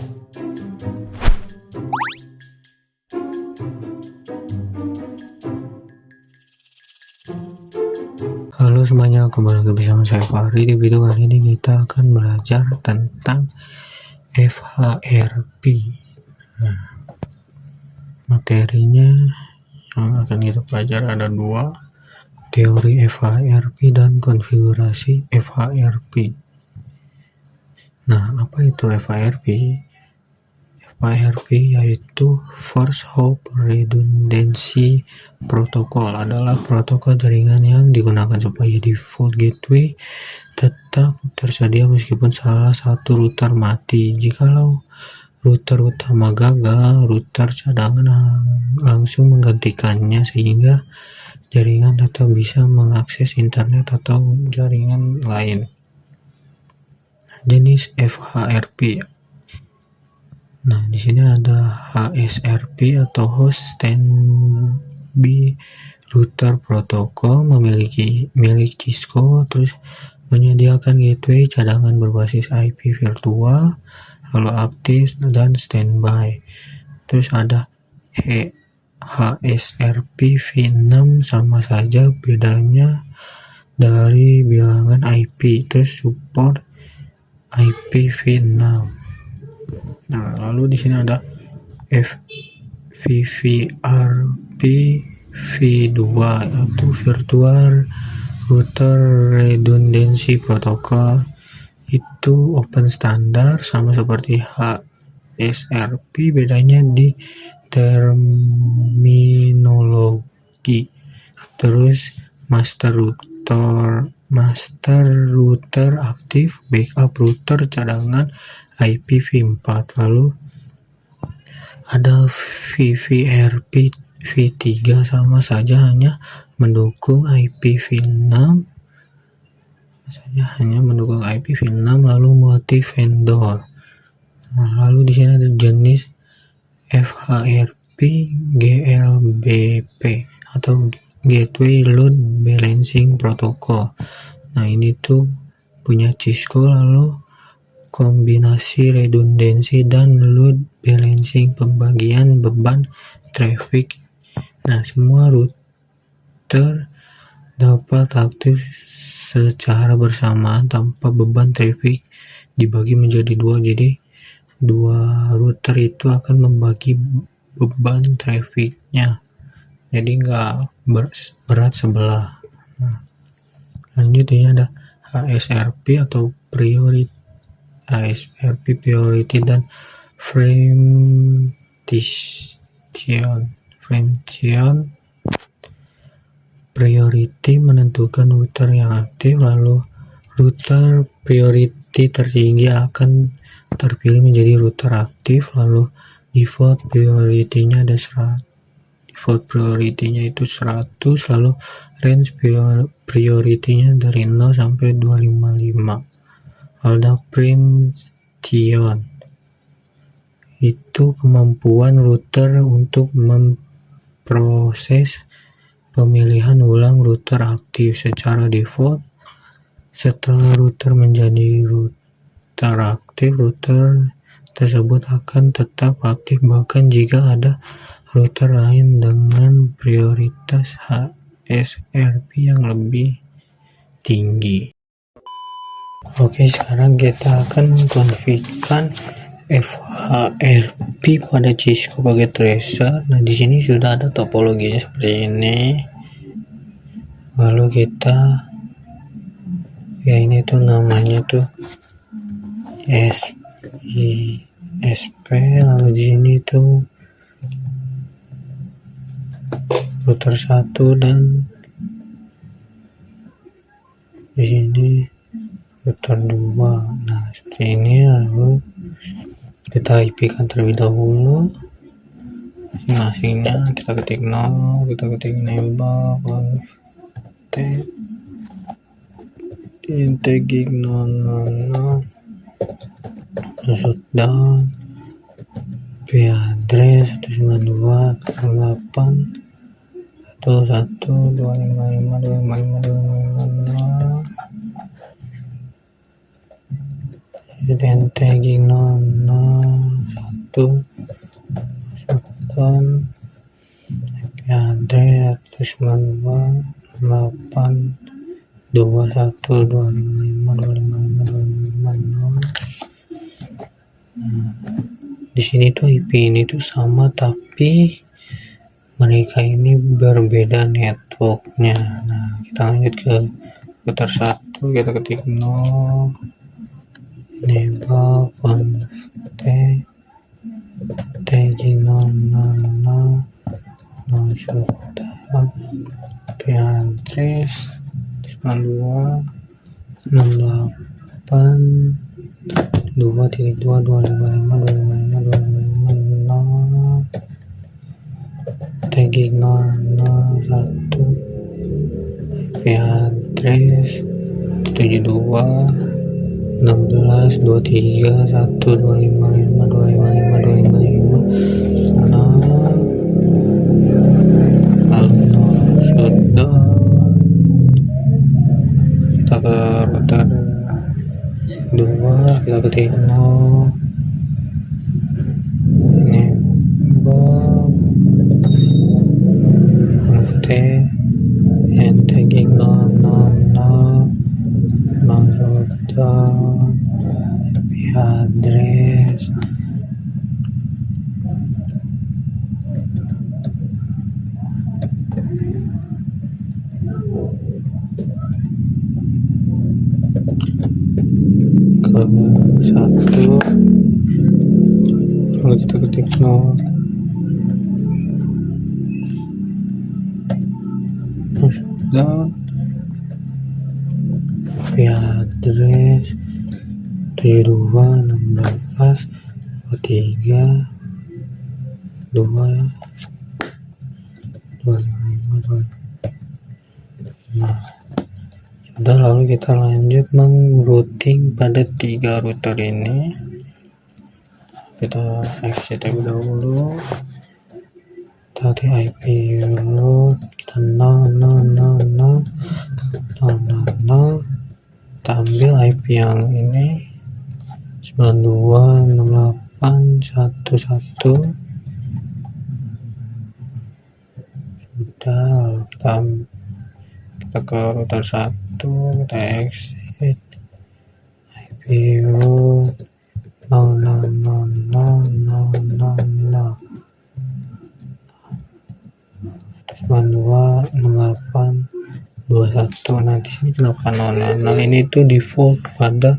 Halo semuanya, kembali lagi bersama saya Fahri. Di video kali ini kita akan belajar tentang FHRP. Nah, materinya yang akan kita pelajari ada dua, teori FHRP dan konfigurasi FHRP. Nah, apa itu FHRP? FHRP yaitu First Hop Redundancy Protocol, adalah protokol jaringan yang digunakan supaya default gateway tetap tersedia meskipun salah satu router mati. Jikalau router utama gagal, router cadangan langsung menggantikannya sehingga jaringan tetap bisa mengakses internet atau jaringan lain. Jenis FHRP. Nah, di sini ada HSRP atau Host Standby Router Protocol, milik Cisco, terus menyediakan gateway cadangan berbasis IP virtual, lalu aktif dan standby. Terus ada HSRP v6, sama saja, bedanya dari bilangan IP, terus support IP v6. Nah, lalu di sini ada VVRP v2 yaitu Virtual Router Redundancy Protocol. Itu open standar sama seperti HSRP, bedanya di terminologi. Terus master router aktif, backup router cadangan IP v4. Lalu ada VVRP v3, sama saja, hanya mendukung IP v6, lalu multi vendor. Nah, lalu di sini ada jenis FHRP GLBP atau Gateway Load Balancing Protocol. Nah, ini tuh punya Cisco, lalu kombinasi redundansi dan load balancing, pembagian beban traffic. Nah, semua router dapat aktif secara bersamaan tanpa beban traffic dibagi menjadi dua. Jadi dua router itu akan membagi beban trafficnya, jadi nggak berat sebelah. Nah, lanjutnya ada HSRP atau priority dan Frametion. Priority menentukan router yang aktif, lalu router priority tertinggi akan terpilih menjadi router aktif, lalu default priority-nya itu 100, lalu range priority-nya dari 0 sampai 255. Ada Preemption, itu kemampuan router untuk memproses pemilihan ulang router aktif. Secara default, setelah router menjadi router aktif, router tersebut akan tetap aktif bahkan jika ada router lain dengan prioritas HSRP yang lebih tinggi. Oke, sekarang kita akan mengkonfigurkan FHRP pada Cisco pakai tracer. Nah, di sini sudah ada topologinya seperti ini. Lalu kita ini tuh namanya tuh SP, lalu di sini tuh router 1 dan di sini router 2. Nah, seperti ini. Lalu kita IP-kan terlebih dahulu masing-masingnya. Kita ketik 0, kita ketik nembak integig 000 shutdown IP address 192.11.255.255.255.255. Jadi tagging 00 masukkan IP address 192.168.255.255.255.0. Di sini tuh IP ini tuh sama, tapi mereka ini berbeda networknya. Nah, kita lanjut ke router 1, kita ketik no enable config tagging no sudah IP address 92.255.255.255.255.0 tagging 001 IP address 72.16.23.1.255.255.255.255.0. lalu sudah kita ke router 2, kita ketik no enable config and tagging no router IP address ke 1, lalu kita ketik no sudah IP address 72.16.23.255.255. Nah, sudah, lalu kita lanjut mengrouting pada 3 router ini. Kita exit terlebih dahulu, kita di IP root, kita 0, kita ambil IP yang ini 92.68.11. Sudah, lalu kita ke router 1, kita exit IP root 92.68.21. Nah, di sini kenapa 00? Ini tuh default pada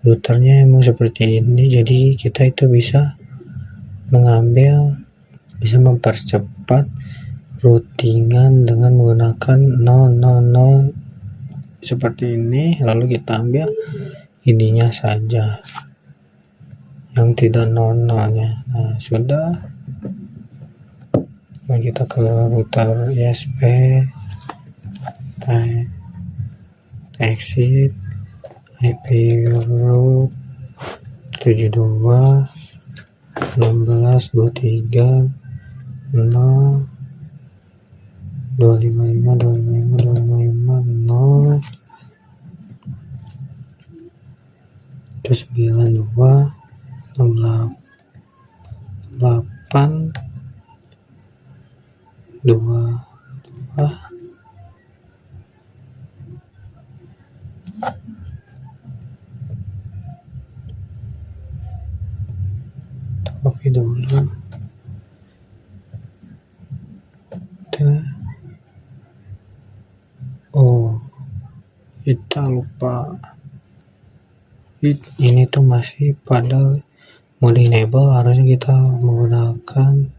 routernya emang seperti ini, jadi kita itu bisa mempercepat routingan dengan menggunakan 000 seperti ini. Lalu kita ambil ininya saja yang tidak 00-nya. Nah, sudah, lalu kita ke router ISP, kita exit IP root 72.16.255.255.255.0 itu 92.8.22. Copy dulu. Oh, kita lupa. Ini tuh masih pada mode enable, harusnya kita menggunakan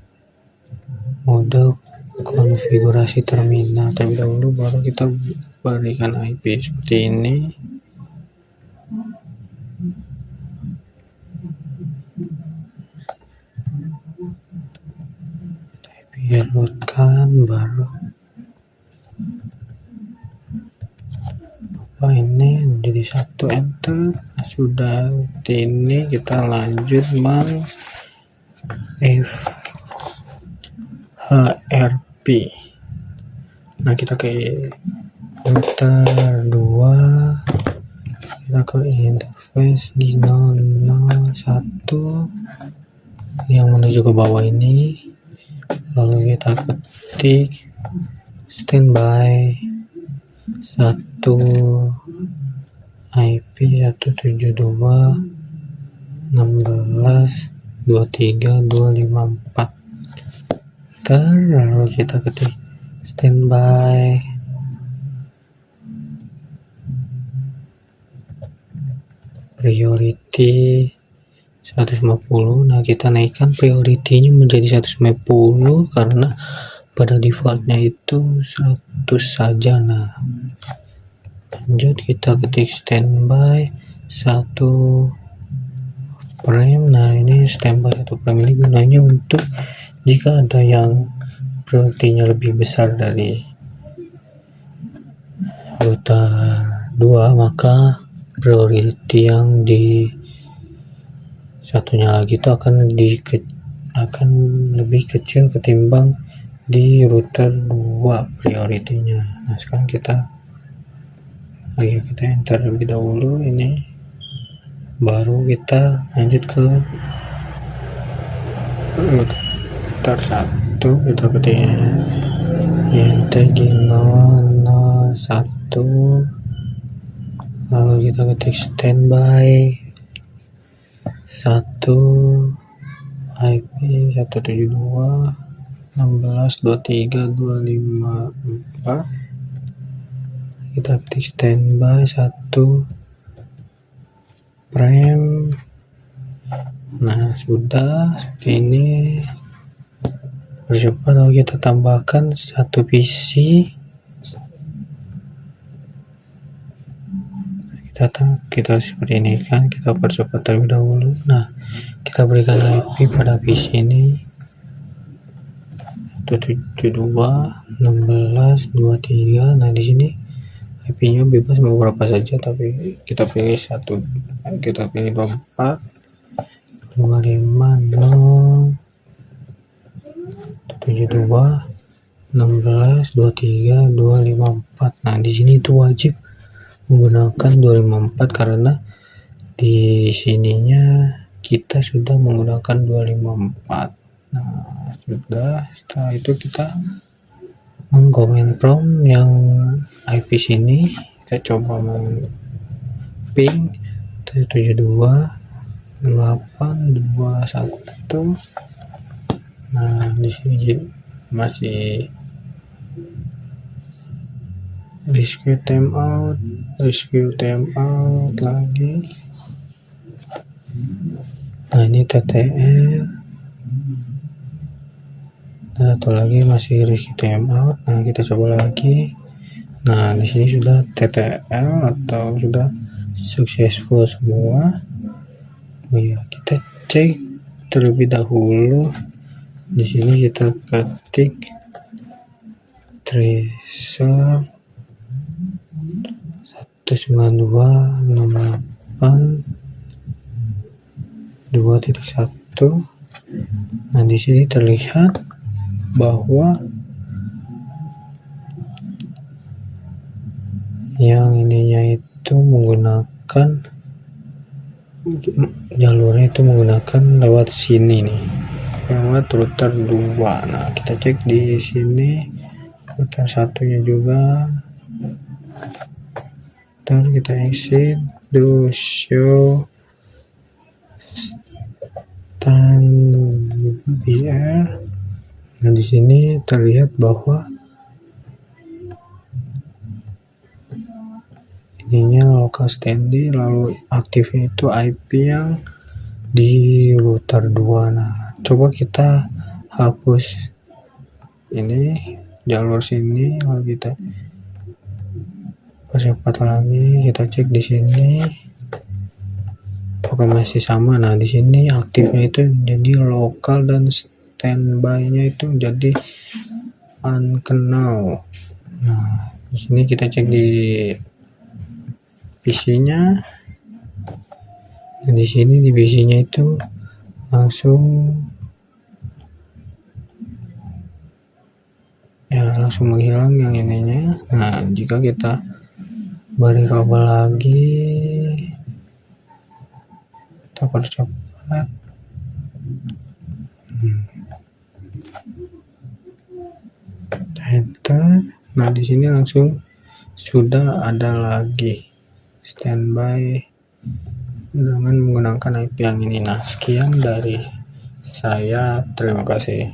mode konfigurasi terminal terlebih dahulu, baru kita berikan IP seperti ini. Downloadkan, baru ini menjadi 1, enter. Nah, sudah, ini kita lanjut HRP. Nah, kita ke router 2, kita ke interface di 001, yang menuju ke bawah ini, lalu kita ketik standby 1 IP 172.16.23.254. Lalu kita ketik standby priority 150. Nah, kita naikkan priority-nya menjadi 150 karena pada defaultnya itu 100 saja. Nah, lanjut kita ketik standby 1 frame. Nah, ini standby 1 frame ini gunanya untuk jika ada yang priority-nya lebih besar dari router 2, maka priority yang di satunya lagi itu akan lebih kecil ketimbang di router 2 priority-nya. Nah, sekarang kita enter lebih dahulu ini, baru kita lanjut ke router 1. Kita ketik YNT001, lalu kita ketik standby 1 IP 172.16.23.254. kita ketik standby 1 frame. Nah, sudah seperti ini. Percepat, lalu kita tambahkan 1 PC. Kita seperti ini kan, kita percepat terlebih dahulu. Nah, kita berikan IP pada PC ini 172.16.23. Nah, di sini IP-nya bebas mau berapa saja, tapi kita pilih 24 550 72.16.23.254. Nah, di sini itu wajib menggunakan 254 karena di sininya kita sudah menggunakan 254. Nah, setelah itu kita mengcomment from yang IP sini, kita coba ping 72.821. Nah, di sini masih rescue timeout lagi. Nah, ini TTL. Nah, satu lagi masih rescue timeout. Nah, kita coba lagi. Nah, di sini sudah TTL atau sudah successful semua. Oh ya, kita cek terlebih dahulu. Di sini kita ketik tracer 192.68.2.1. Nah, di sini terlihat bahwa yang ininya itu menggunakan jalurnya itu menggunakan lewat sini nih, lewat router 2. Nah, kita cek di sini router satunya juga. Ntar kita exit do show BR. Nah, di sini terlihat bahwa ininya local standby, lalu aktifnya itu IP yang di router 2. Nah, coba kita hapus ini jalur sini, lalu kita percepat lagi, kita cek di sini apakah masih sama. Nah, di sini aktifnya itu jadi lokal dan standby-nya itu jadi unknown. Nah, di sini kita cek di PC-nya. Dan di sini di PC-nya itu langsung menghilang yang ininya. Nah, jika kita beri kabel lagi, kita percepat. aktifkan. Nah, di sini langsung sudah ada lagi standby dengan menggunakan IP yang ini. Nah, sekian dari saya, terima kasih.